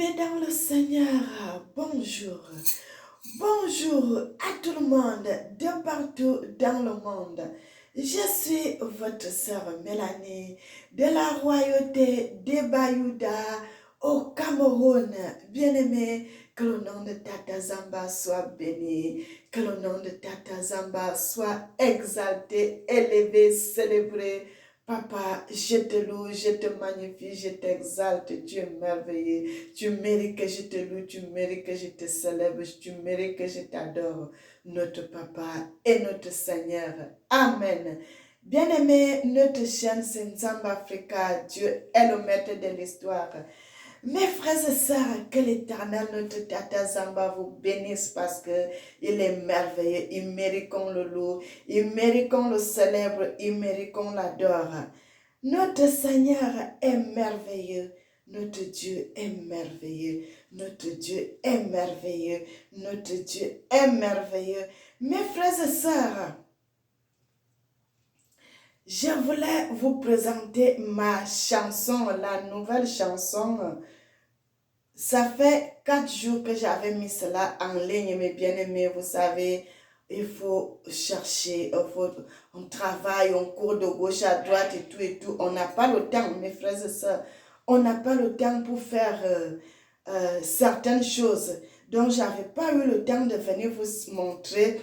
Bien-aimés dans le Seigneur, bonjour. Bonjour à tout le monde, de partout dans le monde. Je suis votre sœur Mélanie de la royauté des Bayouda au Cameroun. Bien-aimés, que le nom de Tata Zamba soit béni, que le nom de Tata Zamba soit exalté, élevé, célébré. Papa, je te loue, je te magnifie, je t'exalte, tu es merveilleux. Tu mérites que je te loue, tu mérites que je te célèbre, tu mérites que je t'adore, notre Papa et notre Seigneur. Amen. Bien-aimé, notre chaîne Senzamba Africa, Dieu est le maître de l'histoire. Mes frères et sœurs, que l'Éternel, notre Tata Zamba, vous bénisse parce que il est merveilleux, il mérite qu'on le loue, il mérite qu'on le célèbre, il mérite qu'on l'adore. Notre Seigneur est merveilleux, notre Dieu est merveilleux, notre Dieu est merveilleux, notre Dieu est merveilleux. Mes frères et sœurs, je voulais vous présenter ma chanson, la nouvelle chanson. Ça fait 4 jours que j'avais mis cela en ligne, mes bien-aimés. Vous savez, il faut chercher, on travaille, on court de gauche à droite et tout et tout. On n'a pas le temps, mes frères et sœurs. On n'a pas le temps pour faire certaines choses. Donc, je n'avais pas eu le temps de venir vous montrer,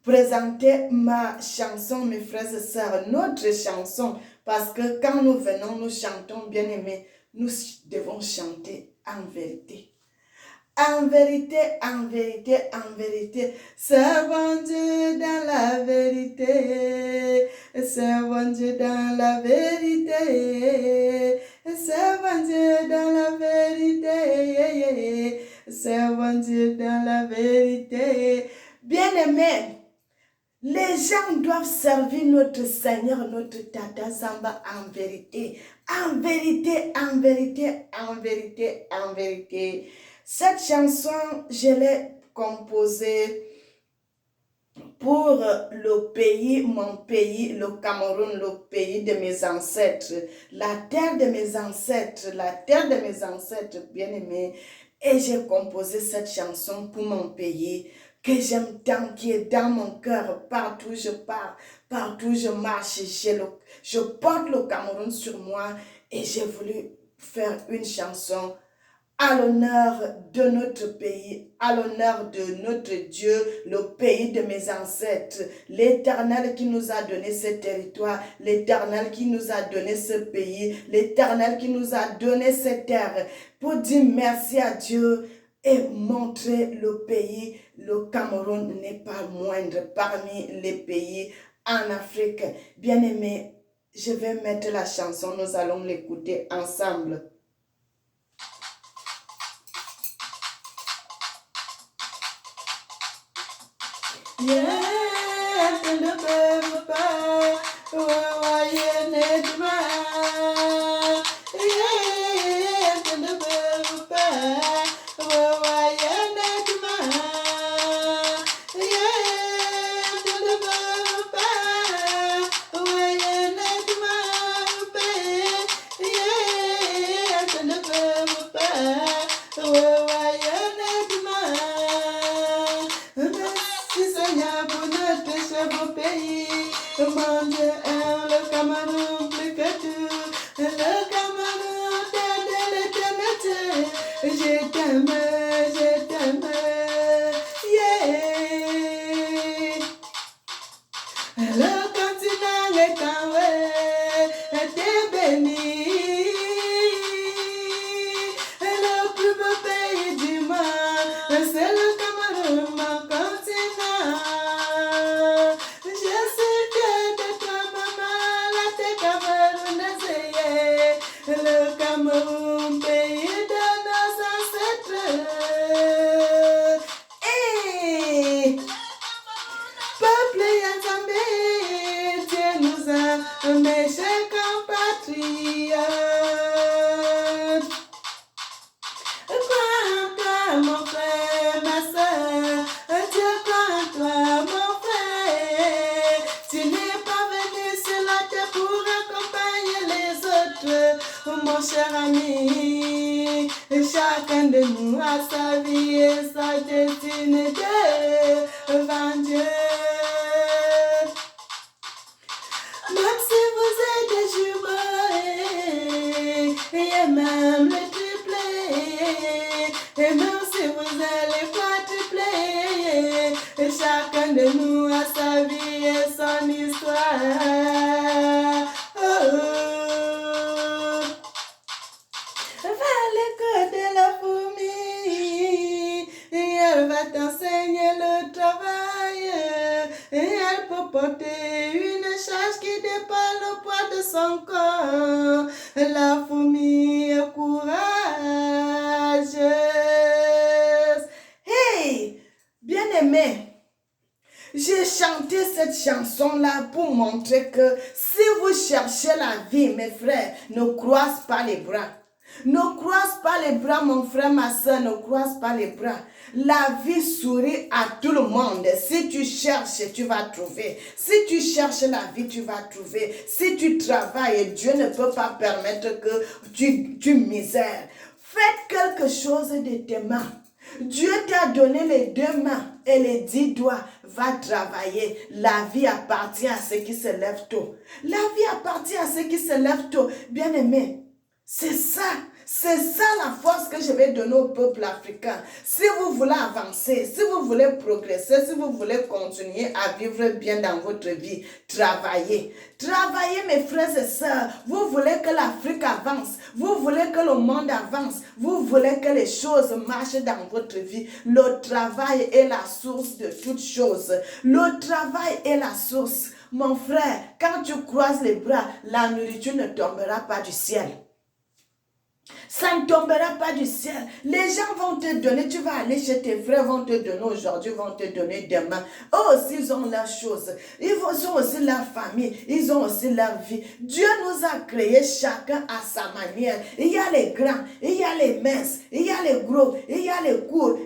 présenter ma chanson, mes frères et sœurs, notre chanson. Parce que quand nous venons, nous chantons, bien-aimés, nous devons chanter en vérité. En vérité, en vérité, en vérité, servons Dieu dans la vérité, servons Dieu dans la vérité, servons Dieu dans la vérité, servons Dieu dans la vérité. Bien-aimés, les gens doivent servir notre Seigneur, notre Tata Zamba en vérité, en vérité, en vérité, en vérité, en vérité. Cette chanson, je l'ai composée pour le pays, mon pays, le Cameroun, le pays de mes ancêtres, la terre de mes ancêtres, la terre de mes ancêtres bien-aimés. Et j'ai composé cette chanson pour mon pays, que j'aime tant, qui est dans mon cœur, partout où je pars, partout où je marche, je porte le Cameroun sur moi et j'ai voulu faire une chanson à l'honneur de notre pays, à l'honneur de notre Dieu, le pays de mes ancêtres, l'Éternel qui nous a donné ce territoire, l'Éternel qui nous a donné ce pays, l'Éternel qui nous a donné cette terre, pour dire merci à Dieu et montrer le pays. Le Cameroun n'est pas moindre parmi les pays en Afrique. Bien-aimés, je vais mettre la chanson, nous allons l'écouter ensemble. Yeah, tu ne peux pas, ouais, n'est-ce pas? Yeah, tu ne peux pas, ouais, n'est-ce pas? Yeah, tu ne peux pas, ouais, n'est-ce pas? Yeah, tu ne peux pas, ouais, n'est-ce pas? Seigneur, pour notre cher beau pays, mon Dieu est le Cameroun plus que tout, le Cameroun de l'éternité, je t'aime, yeah. Le continent est en haut, t'es béni, le plus beau pays du monde, c'est le Cameroun, mon continent. Je suis fière de toi, maman, la terre camerounaise, le Cameroun, pays de nos ancêtres. Hey! Peuple Yanzambé, Dieu nous a, mes chers compatriotes. Crois en toi, mon frère, ma soeur, Dieu croit en toi, mon frère. Tu n'es pas venu sur la terre pour accompagner les autres. mon cher ami, chacun de nous a sa vie et sa destinée devant Dieu. Même si vous êtes des jumeaux et même les triplés, et même si vous êtes les quadruplés, chacun de nous a sa vie et son histoire. Oh, oh. Va à l'école de la fourmi, et elle va t'enseigner le travail, et elle peut porter une charge qui dépasse le poids de son corps. La fourmi est courageuse. Hey, bien-aimé, j'ai chanté cette chanson-là pour montrer que si vous cherchez la vie, mes frères, ne croise pas les bras. Ne croise pas les bras, mon frère, ma soeur, ne croise pas les bras. La vie sourit à tout le monde. Si tu cherches, tu vas trouver. Si tu cherches la vie, tu vas trouver. Si tu travailles, Dieu ne peut pas permettre que tu misères. Faites quelque chose de tes mains. Dieu t'a donné les 2 mains et les 10 doigts. Va travailler. La vie appartient à ceux qui se lèvent tôt. La vie appartient à ceux qui se lèvent tôt. Bien-aimé, c'est ça la force que je vais donner au peuple africain. Si vous voulez avancer, si vous voulez progresser, si vous voulez continuer à vivre bien dans votre vie, travaillez. Travaillez, mes frères et sœurs. Vous voulez que l'Afrique avance. Vous voulez que le monde avance. Vous voulez que les choses marchent dans votre vie. Le travail est la source de toutes choses. Le travail est la source. Mon frère, quand tu croises les bras, la nourriture ne tombera pas du ciel. Ça ne tombera pas du ciel. Les gens vont te donner, tu vas aller chez tes frères, vont te donner aujourd'hui, vont te donner demain. Eux aussi, ils ont leurs choses. Ils ont aussi leur famille, ils ont aussi leur vie. Dieu nous a créés chacun à sa manière. Il y a les grands, il y a les minces, il y a les gros, il y a les courts.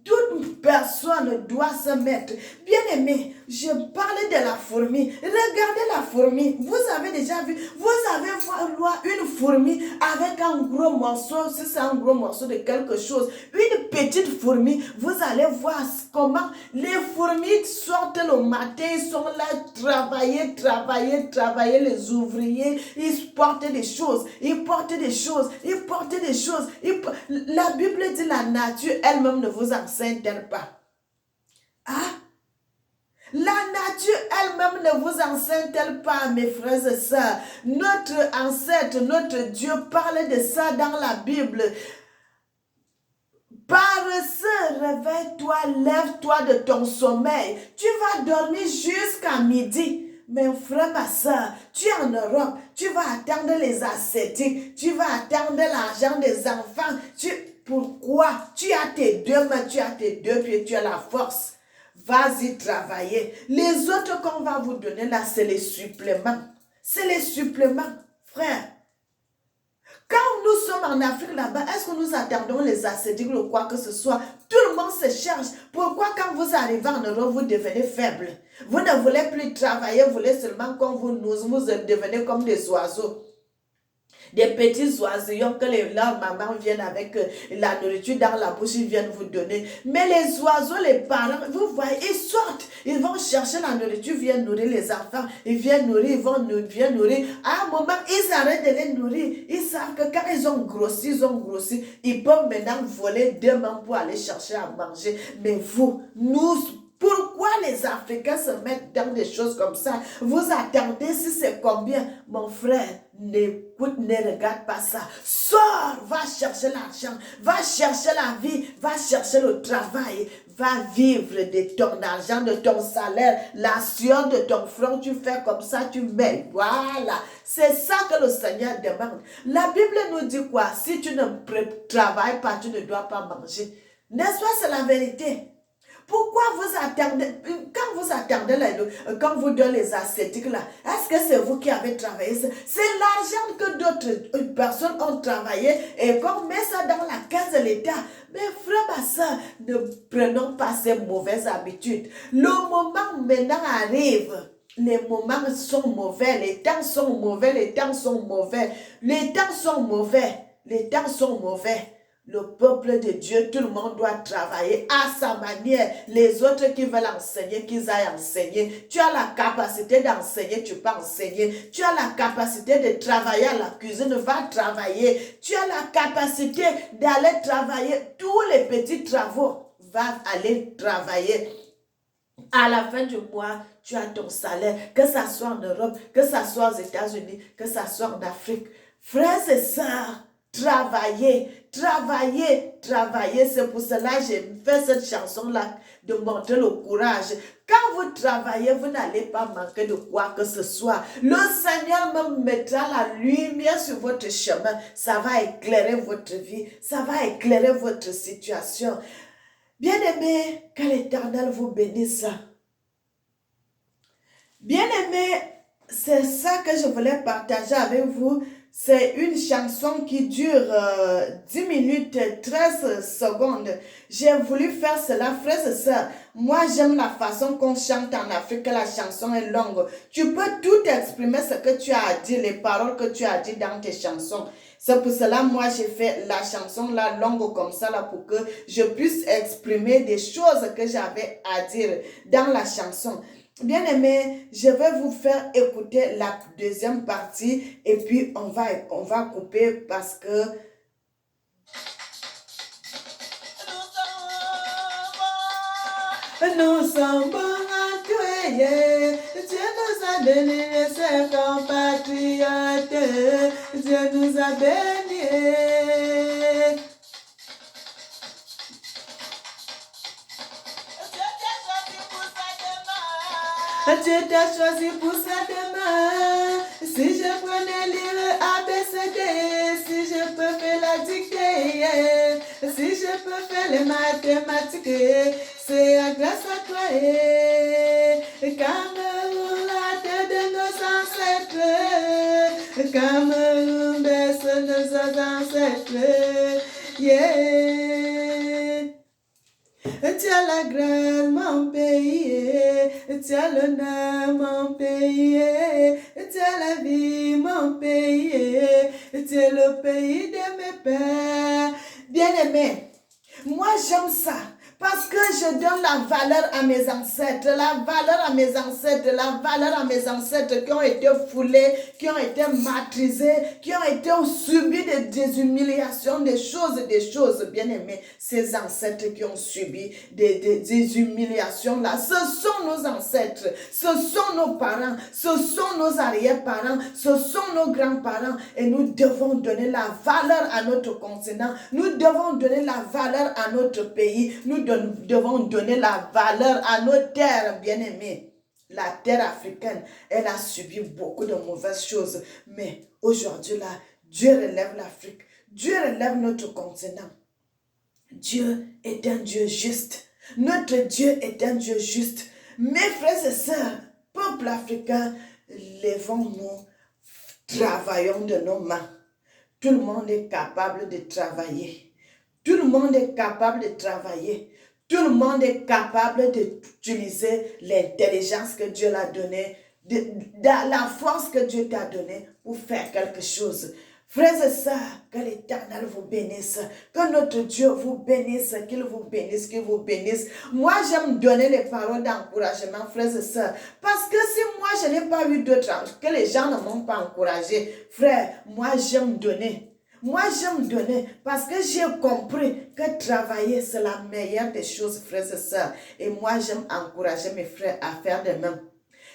Toute personne doit se mettre. Bien-aimé, je parlais de la fourmi. Regardez la fourmi. Vous avez déjà vu, vous avez vu une fourmi avec un gros morceau, si c'est un gros morceau de quelque chose, une petite fourmi, vous allez voir comment les fourmis sortent le matin, ils sont là, travailler, les ouvriers, ils portent des choses, La Bible dit la nature elle-même ne vous enseigne-t-elle pas? Ah? La nature elle-même ne vous enseigne-t-elle pas, mes frères et sœurs? Notre ancêtre, notre Dieu parle de ça dans la Bible. Paresseux, réveille-toi, lève-toi de ton sommeil. Tu vas dormir jusqu'à midi. Mes frères, ma soeur, tu es en Europe, tu vas attendre les ascétiques, tu vas attendre l'argent des enfants. Pourquoi? Tu as tes 2 mains, tu as tes 2 pieds, tu as la force. Vas-y travailler. Les autres qu'on va vous donner là, c'est les suppléments. C'est les suppléments, frère. Quand nous sommes en Afrique là-bas, est-ce que nous attendons les ascétiques ou quoi que ce soit? Tout le monde se cherche. Pourquoi quand vous arrivez en Europe, vous devenez faible? Vous ne voulez plus travailler, vous voulez seulement qu'on vous devenez comme des oiseaux. Des petits oisillons que leurs mamans viennent avec la nourriture dans la bouche, ils viennent vous donner. Mais les oiseaux, les parents, vous voyez, ils sortent, ils vont chercher la nourriture, viennent nourrir les enfants, ils viennent nourrir, viennent nourrir. À un moment, ils arrêtent de les nourrir. Ils savent que quand ils ont grossi, ils peuvent maintenant voler 2 mains pour aller chercher à manger. Mais vous, pourquoi les Africains se mettent dans des choses comme ça? Vous attendez si c'est combien? Mon frère, n'écoute, ne regarde pas ça. Sors, va chercher l'argent, va chercher la vie, va chercher le travail, va vivre de ton argent, de ton salaire, la sueur de ton front, tu fais comme ça, tu mets. Voilà, c'est ça que le Seigneur demande. La Bible nous dit quoi? Si tu ne travailles pas, tu ne dois pas manger. N'est-ce pas, c'est la vérité? Pourquoi vous attendez, quand vous attendez, quand vous donnez les ascétiques là, est-ce que c'est vous qui avez travaillé ça? C'est l'argent que d'autres personnes ont travaillé et qu'on met ça dans la caisse de l'État. Mais frère, ma soeur, ne prenons pas ces mauvaises habitudes. Le moment maintenant arrive les moments sont mauvais, les temps sont mauvais, les temps sont mauvais, les temps sont mauvais, les temps sont mauvais. Le peuple de Dieu, tout le monde doit travailler à sa manière. Les autres qui veulent enseigner, qu'ils aillent enseigner. Tu as la capacité d'enseigner, tu peux enseigner. Tu as la capacité de travailler à la cuisine, va travailler. Tu as la capacité d'aller travailler tous les petits travaux, va aller travailler. À la fin du mois, tu as ton salaire, que ça soit en Europe, que ça soit aux États-Unis, que ça soit en Afrique. Frères et sœurs, travaillez, travaillez, travaillez. C'est pour cela que j'ai fait cette chanson-là, de montrer le courage. Quand vous travaillez, vous n'allez pas manquer de quoi que ce soit. Le Seigneur me mettra la lumière sur votre chemin. Ça va éclairer votre vie, ça va éclairer votre situation. Bien-aimés, que l'Éternel vous bénisse. Bien-aimés, c'est ça que je voulais partager avec vous. C'est une chanson qui dure 10 minutes 13 secondes. J'ai voulu faire cela, frères et sœurs. Moi, j'aime la façon qu'on chante en Afrique, la chanson est longue. Tu peux tout exprimer ce que tu as dit, les paroles que tu as dit dans tes chansons. C'est pour cela, moi, j'ai fait la chanson là, longue comme ça, là, pour que je puisse exprimer des choses que j'avais à dire dans la chanson. Bien aimé, je vais vous faire écouter la deuxième partie et puis on va couper parce que... Nous sommes bons à tuer, Dieu nous a donné ses compatriotes, Dieu nous a bénis. Dieu t'a choisi pour sa demain. Si je prenais lire ABCD, si je peux faire la dictée, si je peux faire les mathématiques, c'est grâce à toi. Cameroun, la terre de nos ancêtres, Cameroun, berce nos ancêtres. Yeah. Tu as la grâce, mon pays, tu as l'honneur, mon pays, tu as la vie, mon pays, tu es le pays de mes pères. Bien-aimé, moi j'aime ça. Parce que je donne la valeur à mes ancêtres, la valeur à mes ancêtres, la valeur à mes ancêtres qui ont été foulés, qui ont été martyrisés, qui ont été subis des humiliations, des choses, bien aimées. Ces ancêtres qui ont subi des humiliations là, ce sont nos ancêtres, ce sont nos parents, ce sont nos arrière-parents, ce sont nos grands-parents et nous devons donner la valeur à notre continent, nous devons donner la valeur à notre pays, nous devons donner la valeur à nos terres, bien-aimées. La terre africaine, elle a subi beaucoup de mauvaises choses. Mais aujourd'hui, là, Dieu relève l'Afrique. Dieu relève notre continent. Dieu est un Dieu juste. Notre Dieu est un Dieu juste. Mes frères et sœurs, peuple africain, levons-nous, travaillons de nos mains. Tout le monde est capable de travailler. Tout le monde est capable de travailler. Tout le monde est capable d'utiliser l'intelligence que Dieu l'a donnée, la force que Dieu t'a donnée pour faire quelque chose. Frères et sœurs, que l'Éternel vous bénisse, que notre Dieu vous bénisse, qu'il vous bénisse, qu'il vous bénisse. Moi, j'aime donner les paroles d'encouragement, frères et sœurs, parce que si moi, je n'ai pas eu d'autres, que les gens ne m'ont pas encouragé, frère, moi, j'aime donner. Moi, j'aime donner parce que j'ai compris que travailler, c'est la meilleure des choses, frères et sœurs. Et moi, j'aime encourager mes frères à faire de même.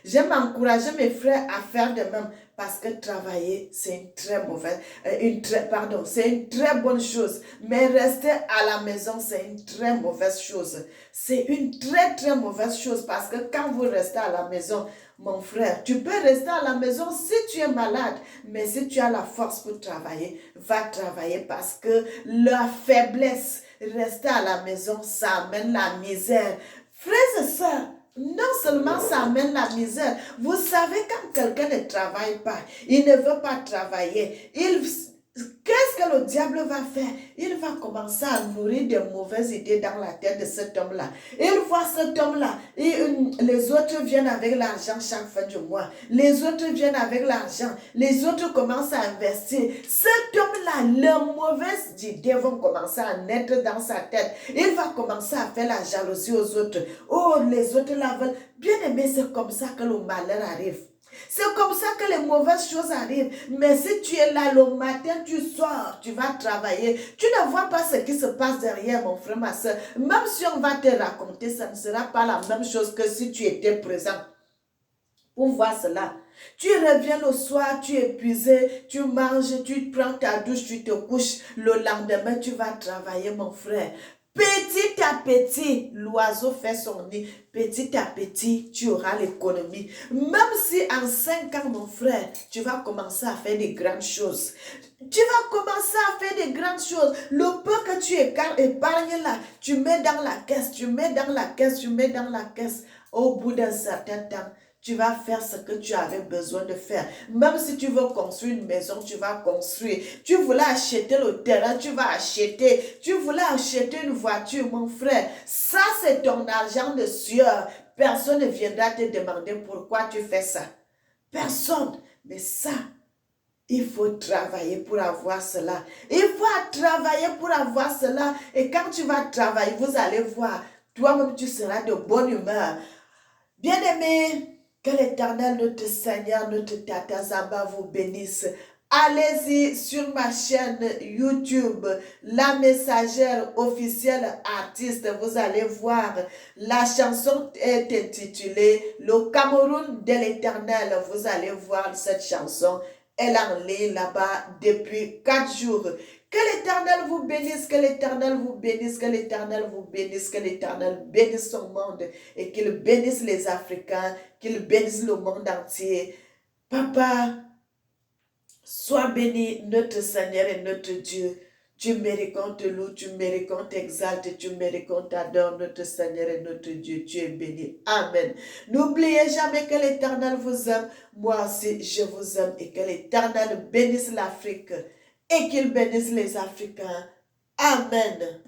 J'aime encourager mes frères à faire de même parce que travailler, c'est une très mauvaise, c'est une très bonne chose. Mais rester à la maison, c'est une très mauvaise chose. C'est une très, très mauvaise chose parce que quand vous restez à la maison, mon frère, tu peux rester à la maison si tu es malade, mais si tu as la force pour travailler, va travailler parce que la faiblesse, rester à la maison, ça amène la misère. Frères et sœurs, non seulement ça amène la misère, vous savez quand quelqu'un ne travaille pas, il ne veut pas travailler, qu'est-ce que le diable va faire? Il va commencer à nourrir de mauvaises idées dans la tête de cet homme-là. Il voit cet homme-là, les autres viennent avec l'argent chaque fin du mois. Les autres viennent avec l'argent. Les autres commencent à investir. Cet homme-là, les mauvaises idées vont commencer à naître dans sa tête. Il va commencer à faire la jalousie aux autres. Oh, les autres là veulent. Bien aimé, c'est comme ça que le malheur arrive. C'est comme ça que les mauvaises choses arrivent. Mais si tu es là le matin, tu sors, tu vas travailler. Tu ne vois pas ce qui se passe derrière, mon frère, ma soeur. Même si on va te raconter, ça ne sera pas la même chose que si tu étais présent pour voir cela. Tu reviens le soir, tu es épuisé, tu manges, tu prends ta douche, tu te couches. Le lendemain, tu vas travailler, mon frère. Petit à petit, l'oiseau fait son nid. Petit à petit, tu auras l'économie. Même si en 5 ans, mon frère, tu vas commencer à faire des grandes choses. Tu vas commencer à faire des grandes choses. Le peu que tu épargnes là, tu mets dans la caisse, tu mets dans la caisse, tu mets dans la caisse. Au bout d'un certain temps, tu vas faire ce que tu avais besoin de faire. Même si tu veux construire une maison, tu vas construire. Tu voulais acheter le terrain, tu vas acheter. Tu voulais acheter une voiture, mon frère. Ça, c'est ton argent de sueur. Personne ne viendra te demander pourquoi tu fais ça. Personne. Mais ça, il faut travailler pour avoir cela. Il faut travailler pour avoir cela. Et quand tu vas travailler, vous allez voir, toi-même, tu seras de bonne humeur. Bien-aimé, que l'Éternel, notre Seigneur, notre Tata Zamba vous bénisse. Allez-y sur ma chaîne YouTube, La Messagère officielle artiste. Vous allez voir, la chanson est intitulée Le Cameroun de l'Éternel. Vous allez voir cette chanson. Elle est en ligne là-bas depuis 4 jours. Que l'Éternel vous bénisse, que l'Éternel vous bénisse, que l'Éternel vous bénisse, que l'Éternel bénisse son monde et qu'il bénisse les Africains, qu'il bénisse le monde entier. Papa, sois béni, notre Seigneur et notre Dieu. Tu mérites qu'on te loue, tu mérites qu'on t'exalte, tu mérites qu'on t'adore, notre Seigneur et notre Dieu. Tu es béni. Amen. N'oubliez jamais que l'Éternel vous aime. Moi aussi, je vous aime et que l'Éternel bénisse l'Afrique et qu'il bénisse les Africains. Amen.